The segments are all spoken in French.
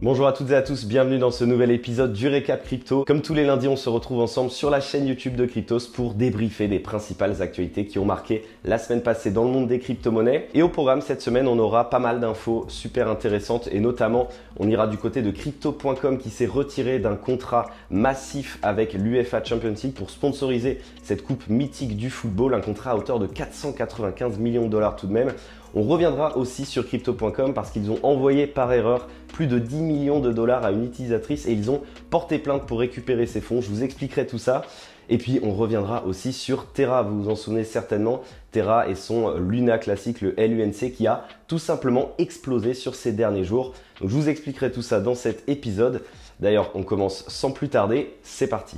Bonjour à toutes et à tous, bienvenue dans ce nouvel épisode du Récap Crypto. Comme tous les lundis, on se retrouve ensemble sur la chaîne YouTube de Cryptos pour débriefer des principales actualités qui ont marqué la semaine passée dans le monde des crypto-monnaies. Et au programme cette semaine, on aura pas mal d'infos super intéressantes et notamment, on ira du côté de Crypto.com qui s'est retiré d'un contrat massif avec l'UEFA Champions League pour sponsoriser cette coupe mythique du football, un contrat à hauteur de 495 millions de dollars tout de même. On reviendra aussi sur Crypto.com parce qu'ils ont envoyé par erreur plus de 10 millions de dollars à une utilisatrice et ils ont porté plainte pour récupérer ces fonds. Je vous expliquerai tout ça. Et puis on reviendra aussi sur Terra, vous vous en souvenez certainement, Terra et son Luna classique, le LUNC, qui a tout simplement explosé sur ces derniers jours. Donc je vous expliquerai tout ça dans cet épisode. D'ailleurs, on commence sans plus tarder, c'est parti.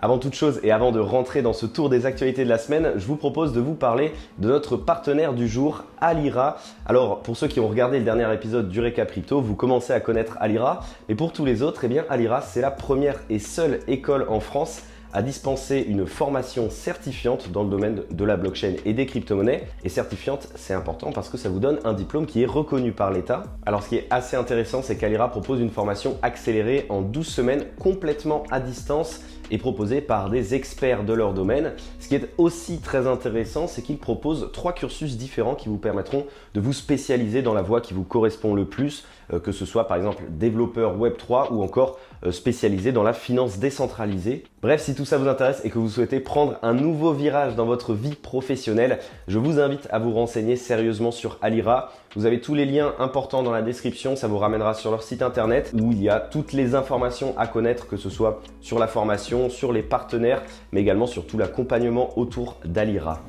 Avant toute chose et avant de rentrer dans ce tour des actualités de la semaine, je vous propose de vous parler de notre partenaire du jour, Alira. Alors, pour ceux qui ont regardé le dernier épisode du Récap Crypto, vous commencez à connaître Alira. Mais pour tous les autres, eh bien, Alira, c'est la première et seule école en France à dispenser une formation certifiante dans le domaine de la blockchain et des crypto-monnaies. Et certifiante, c'est important parce que ça vous donne un diplôme qui est reconnu par l'État. Alors ce qui est assez intéressant, c'est qu'Alira propose une formation accélérée en 12 semaines complètement à distance et proposée par des experts de leur domaine. Ce qui est aussi très intéressant, c'est qu'ils proposent 3 cursus différents qui vous permettront de vous spécialiser dans la voie qui vous correspond le plus, que ce soit par exemple développeur Web3 ou encore spécialisé dans la finance décentralisée. Bref, si tout ça vous intéresse et que vous souhaitez prendre un nouveau virage dans votre vie professionnelle, je vous invite à vous renseigner sérieusement sur Alira. Vous avez tous les liens importants dans la description, ça vous ramènera sur leur site internet où il y a toutes les informations à connaître, que ce soit sur la formation, sur les partenaires, mais également sur tout l'accompagnement autour d'Alira.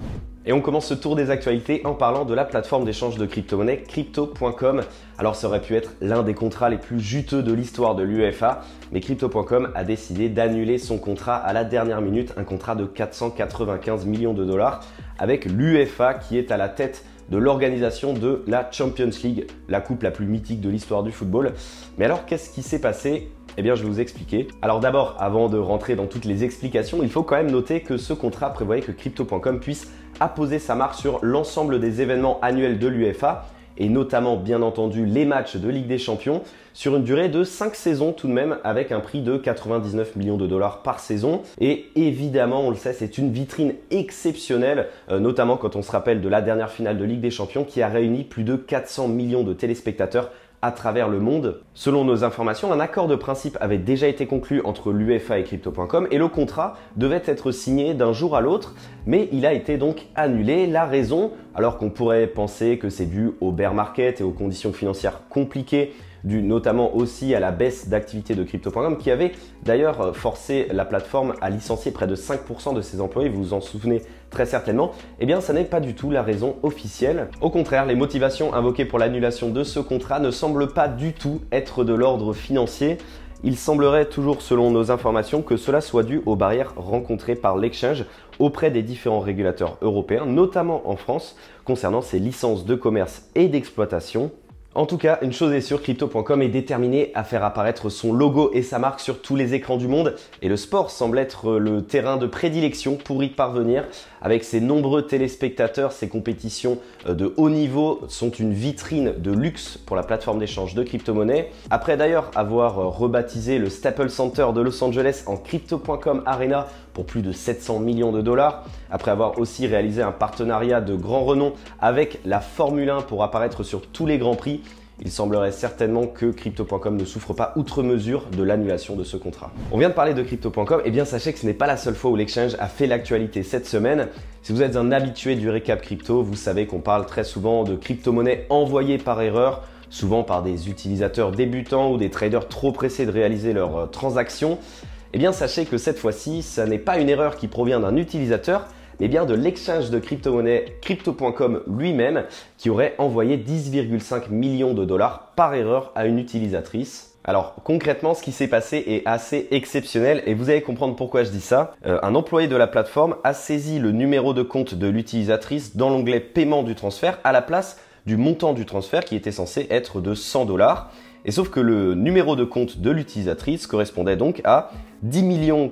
Et on commence ce tour des actualités en parlant de la plateforme d'échange de crypto-monnaies Crypto.com. Alors ça aurait pu être l'un des contrats les plus juteux de l'histoire de l'UEFA, mais Crypto.com a décidé d'annuler son contrat à la dernière minute, un contrat de 495 millions de dollars avec l'UEFA qui est à la tête de l'organisation de la Champions League, la coupe la plus mythique de l'histoire du football. Mais alors, qu'est-ce qui s'est passé ? Eh bien, je vais vous expliquer. Alors d'abord, avant de rentrer dans toutes les explications, il faut quand même noter que ce contrat prévoyait que Crypto.com puisse apposer sa marque sur l'ensemble des événements annuels de l'UEFA et notamment, bien entendu, les matchs de Ligue des Champions sur une durée de 5 saisons tout de même avec un prix de 99 millions de dollars par saison. Et évidemment, on le sait, c'est une vitrine exceptionnelle, notamment quand on se rappelle de la dernière finale de Ligue des Champions qui a réuni plus de 400 millions de téléspectateurs à travers le monde. Selon nos informations, un accord de principe avait déjà été conclu entre l'UEFA et Crypto.com et le contrat devait être signé d'un jour à l'autre, mais il a été donc annulé. La raison, alors qu'on pourrait penser que c'est dû au bear market et aux conditions financières compliquées, dû notamment aussi à la baisse d'activité de Crypto.com qui avait d'ailleurs forcé la plateforme à licencier près de 5% de ses employés, vous vous en souvenez très certainement, eh bien ça n'est pas du tout la raison officielle. Au contraire, les motivations invoquées pour l'annulation de ce contrat ne semblent pas du tout être de l'ordre financier. Il semblerait toujours selon nos informations que cela soit dû aux barrières rencontrées par l'exchange auprès des différents régulateurs européens, notamment en France, concernant ses licences de commerce et d'exploitation. En tout cas, une chose est sûre, Crypto.com est déterminé à faire apparaître son logo et sa marque sur tous les écrans du monde et le sport semble être le terrain de prédilection pour y parvenir. Avec ses nombreux téléspectateurs, ses compétitions de haut niveau sont une vitrine de luxe pour la plateforme d'échange de crypto-monnaies. Après d'ailleurs avoir rebaptisé le Staples Center de Los Angeles en Crypto.com Arena pour plus de 700 millions de dollars, après avoir aussi réalisé un partenariat de grand renom avec la Formule 1 pour apparaître sur tous les grands prix, il semblerait certainement que Crypto.com ne souffre pas outre mesure de l'annulation de ce contrat. On vient de parler de Crypto.com, et bien sachez que ce n'est pas la seule fois où l'exchange a fait l'actualité cette semaine. Si vous êtes un habitué du récap crypto, vous savez qu'on parle très souvent de crypto-monnaies envoyées par erreur, souvent par des utilisateurs débutants ou des traders trop pressés de réaliser leurs transactions. Eh bien sachez que cette fois-ci, ça n'est pas une erreur qui provient d'un utilisateur, mais bien de l'exchange de crypto-monnaie Crypto.com lui-même qui aurait envoyé 10,5 millions de dollars par erreur à une utilisatrice. Alors concrètement, ce qui s'est passé est assez exceptionnel et vous allez comprendre pourquoi je dis ça. Un employé de la plateforme a saisi le numéro de compte de l'utilisatrice dans l'onglet paiement du transfert à la place du montant du transfert qui était censé être de 100 $. Et sauf que le numéro de compte de l'utilisatrice correspondait donc à 10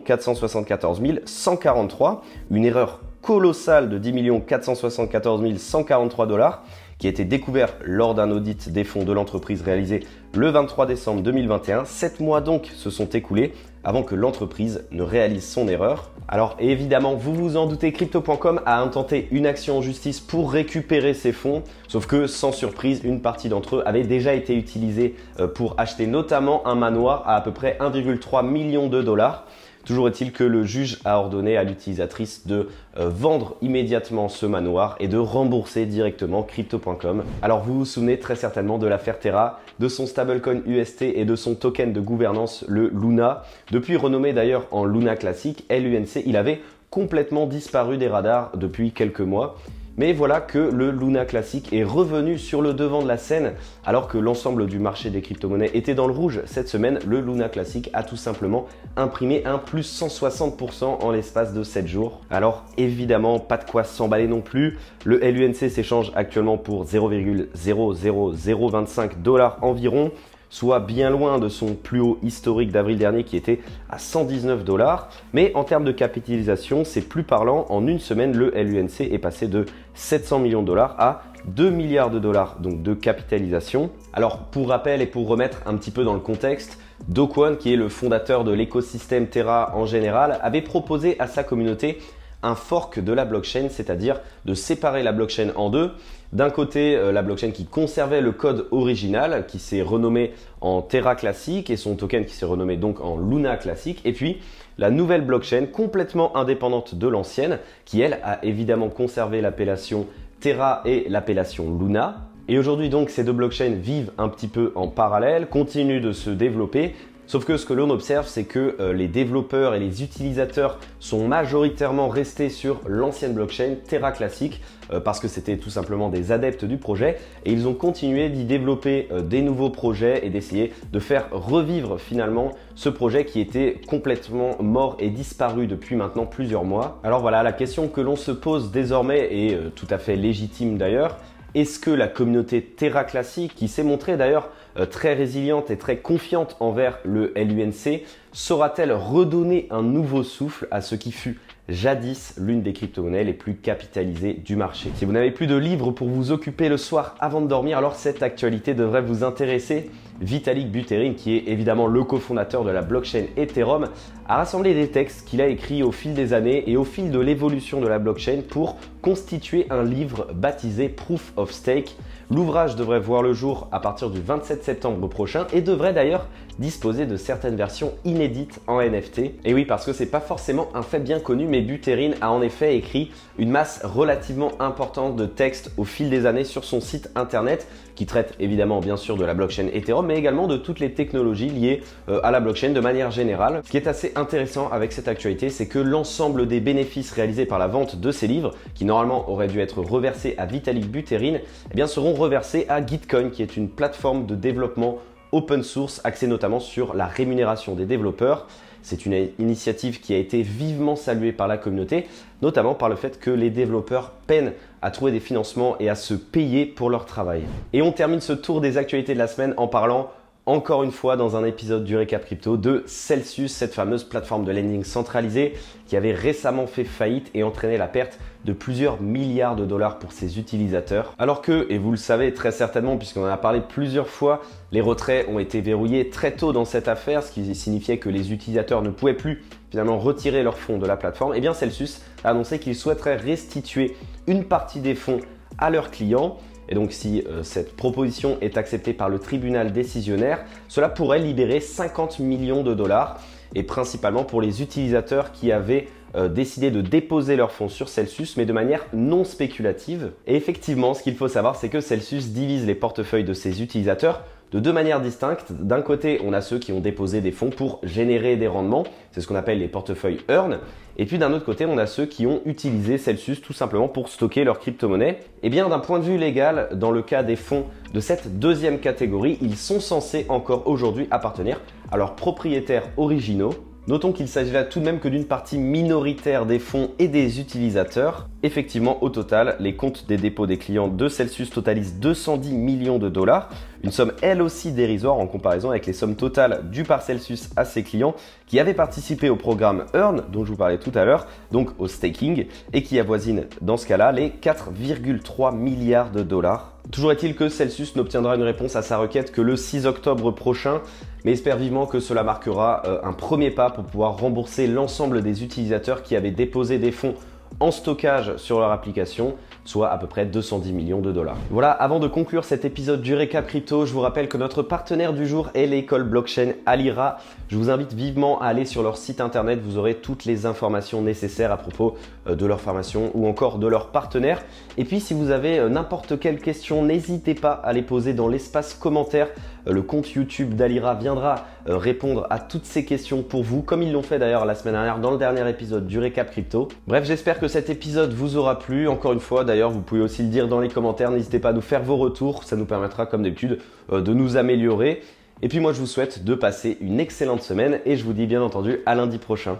474 143, une erreur colossale de 10 474 143 $, qui a été découvert lors d'un audit des fonds de l'entreprise réalisé le 23 décembre 2021. 7 mois donc se sont écoulés avant que l'entreprise ne réalise son erreur. Alors évidemment, vous vous en doutez, Crypto.com a intenté une action en justice pour récupérer ces fonds, sauf que sans surprise, une partie d'entre eux avait déjà été utilisée pour acheter notamment un manoir à peu près 1,3 million de dollars. Toujours est-il que le juge a ordonné à l'utilisatrice de vendre immédiatement ce manoir et de rembourser directement Crypto.com. Alors vous vous souvenez très certainement de l'affaire Terra, de son stablecoin UST et de son token de gouvernance, le Luna. Depuis renommé d'ailleurs en Luna Classic, LUNC, il avait complètement disparu des radars depuis quelques mois. Mais voilà que le Luna Classic est revenu sur le devant de la scène. Alors que l'ensemble du marché des crypto-monnaies était dans le rouge cette semaine, le Luna Classic a tout simplement imprimé un plus 160% en l'espace de 7 jours. Alors évidemment, pas de quoi s'emballer non plus. Le LUNC s'échange actuellement pour 0,00025 $ environ, soit bien loin de son plus haut historique d'avril dernier qui était à 119 $. Mais en termes de capitalisation, c'est plus parlant. En une semaine, le LUNC est passé de 700 millions de dollars à 2 milliards de dollars donc de capitalisation. Alors pour rappel et pour remettre un petit peu dans le contexte, Do Kwon, qui est le fondateur de l'écosystème Terra en général, avait proposé à sa communauté un fork de la blockchain, c'est-à-dire de séparer la blockchain en deux. D'un côté, la blockchain qui conservait le code original, qui s'est renommé en Terra Classic, et son token qui s'est renommé donc en Luna Classic. Et puis, la nouvelle blockchain complètement indépendante de l'ancienne, qui elle a évidemment conservé l'appellation Terra et l'appellation Luna. Et aujourd'hui donc, ces deux blockchains vivent un petit peu en parallèle, continuent de se développer. Sauf que ce que l'on observe, c'est que les développeurs et les utilisateurs sont majoritairement restés sur l'ancienne blockchain Terra Classic parce que c'était tout simplement des adeptes du projet et ils ont continué d'y développer des nouveaux projets et d'essayer de faire revivre finalement ce projet qui était complètement mort et disparu depuis maintenant plusieurs mois. Alors voilà, la question que l'on se pose désormais est tout à fait légitime d'ailleurs. Est-ce que la communauté Terra Classic, qui s'est montrée d'ailleurs très résiliente et très confiante envers le LUNC, saura-t-elle redonner un nouveau souffle à ce qui fut jadis l'une des crypto-monnaies les plus capitalisées du marché? Si vous n'avez plus de livres pour vous occuper le soir avant de dormir, alors cette actualité devrait vous intéresser. Vitalik Buterin, qui est évidemment le cofondateur de la blockchain Ethereum, a rassemblé des textes qu'il a écrits au fil des années et au fil de l'évolution de la blockchain pour constituer un livre baptisé Proof of Stake. L'ouvrage devrait voir le jour à partir du 27 septembre prochain et devrait d'ailleurs disposer de certaines versions inédites en NFT. Et oui, parce que c'est pas forcément un fait bien connu, mais Buterin a en effet écrit une masse relativement importante de textes au fil des années sur son site internet qui traite évidemment bien sûr de la blockchain Ethereum, mais également de toutes les technologies liées à la blockchain de manière générale. Ce qui est assez intéressant avec cette actualité, c'est que l'ensemble des bénéfices réalisés par la vente de ces livres, qui normalement auraient dû être reversés à Vitalik Buterin, eh bien seront reversés à Gitcoin, qui est une plateforme de développement open source axée notamment sur la rémunération des développeurs. C'est une initiative qui a été vivement saluée par la communauté, notamment par le fait que les développeurs peinent à trouver des financements et à se payer pour leur travail. Et on termine ce tour des actualités de la semaine en parlant encore une fois dans un épisode du Récap Crypto de Celsius, cette fameuse plateforme de lending centralisée qui avait récemment fait faillite et entraîné la perte de plusieurs milliards de dollars pour ses utilisateurs. Alors que, et vous le savez très certainement puisqu'on en a parlé plusieurs fois, les retraits ont été verrouillés très tôt dans cette affaire, ce qui signifiait que les utilisateurs ne pouvaient plus finalement retirer leurs fonds de la plateforme. Et bien Celsius a annoncé qu'il souhaiterait restituer une partie des fonds à leurs clients. Et donc si cette proposition est acceptée par le tribunal décisionnaire, cela pourrait libérer 50 millions de dollars et principalement pour les utilisateurs qui avaient décidé de déposer leurs fonds sur Celsius mais de manière non spéculative. Et effectivement, ce qu'il faut savoir, c'est que Celsius divise les portefeuilles de ses utilisateurs de deux manières distinctes. D'un côté, on a ceux qui ont déposé des fonds pour générer des rendements, c'est ce qu'on appelle les portefeuilles Earn. Et puis d'un autre côté, on a ceux qui ont utilisé Celsius tout simplement pour stocker leur crypto-monnaie. Et bien d'un point de vue légal, dans le cas des fonds de cette deuxième catégorie, ils sont censés encore aujourd'hui appartenir à leurs propriétaires originaux. Notons qu'il s'agirait tout de même que d'une partie minoritaire des fonds et des utilisateurs. Effectivement, au total, les comptes des dépôts des clients de Celsius totalisent 210 millions de dollars, une somme elle aussi dérisoire en comparaison avec les sommes totales dues par Celsius à ses clients qui avaient participé au programme Earn, dont je vous parlais tout à l'heure, donc au staking, et qui avoisine dans ce cas-là les 4,3 milliards de dollars. Toujours est-il que Celsius n'obtiendra une réponse à sa requête que le 6 octobre prochain, mais espère vivement que cela marquera un premier pas pour pouvoir rembourser l'ensemble des utilisateurs qui avaient déposé des fonds en stockage sur leur application, soit à peu près 210 millions de dollars. Voilà, avant de conclure cet épisode du Récap Crypto, je vous rappelle que notre partenaire du jour est l'école blockchain Alira. Je vous invite vivement à aller sur leur site internet, vous aurez toutes les informations nécessaires à propos de leur formation ou encore de leur partenaire. Et puis si vous avez n'importe quelle question, n'hésitez pas à les poser dans l'espace commentaire. Le compte YouTube d'Alira viendra répondre à toutes ces questions pour vous, comme ils l'ont fait d'ailleurs la semaine dernière dans le dernier épisode du Récap Crypto. Bref, j'espère que cet épisode vous aura plu. Encore une fois, d'ailleurs, vous pouvez aussi le dire dans les commentaires. N'hésitez pas à nous faire vos retours. Ça nous permettra, comme d'habitude, de nous améliorer. Et puis moi, je vous souhaite de passer une excellente semaine et je vous dis bien entendu à lundi prochain.